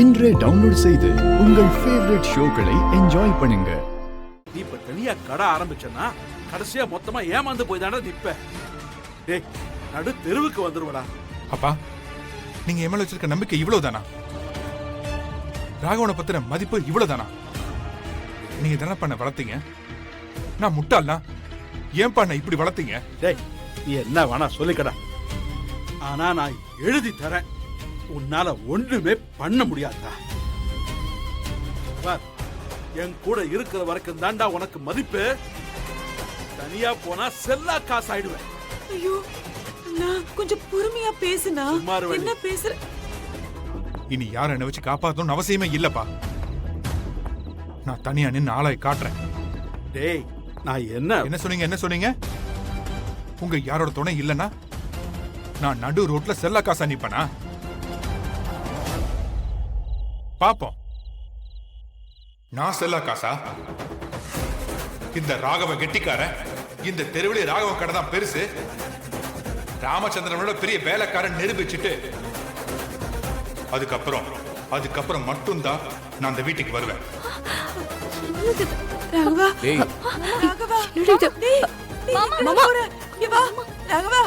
இன்றே டவுன்லோட் செய்து உங்கள் ஃபேவரட் ஷோக்களை என்ஜாய் பண்ணுங்க. நீ இப்ப தனியா கடை ஆரம்பிச்சனா கடைசியா மொத்தமா ஏமாந்து போய் தானே நிப்ப. டேய் நடு தெருவுக்கு வந்துருவடா. அப்பா, நீங்க என் மேல வச்சிருக்க நம்பிக்கை இவ்வளவுதானா? ராகவனை பத்தின மதிப்பு இவ்வளவுதானா? நீங்க தானே பண்ண வளர்த்தீங்க. நான் முட்டாள்னா ஏன் பண்ண இப்படி வளர்த்தீங்க? டேய் நீ என்ன வேணா சொல்லிக்கடா, ஆனா நான் எழுதி தரேன், உன்னால ஒண்ணுமே பண்ண முடியாதா. என் கூட இருக்கிற வரைக்கும் தாண்டா உனக்கு மதிப்பு. தனியா போனா செல்லா காசு ஆயிடுவேன். ஐயோ, நான் கொஞ்சம் பொறுமையா பேசுனா. என்ன பேசுற? இனி யார என்ன வச்சு காப்பாத்தணும்னு அவசியமே இல்லப்பா. நான் தனியா நின்னு ஆளாய் காட்டுறேன். டேய் நான் என்ன சொன்னீங்க? உங்க யாரோட துணை இல்லனா நான் நடு ரோட்ல செல்லா காசா நிப்பனா? பாப்போம். நான் செல்லா காசா? இந்த ராகவ கெட்டிக்காரன், இந்த தெருவிலே ராகவ கடை தான் பெருசு, ராமச்சந்திரனோட பெரிய வேலைக்காரன் நிரூபிச்சுட்டு அதுக்கப்புறம் மட்டும்தான் நான் அந்த வீட்டுக்கு வருவேன். ராகவா, ராகவா, டேய் மாமா, இங்க வா ராகவா.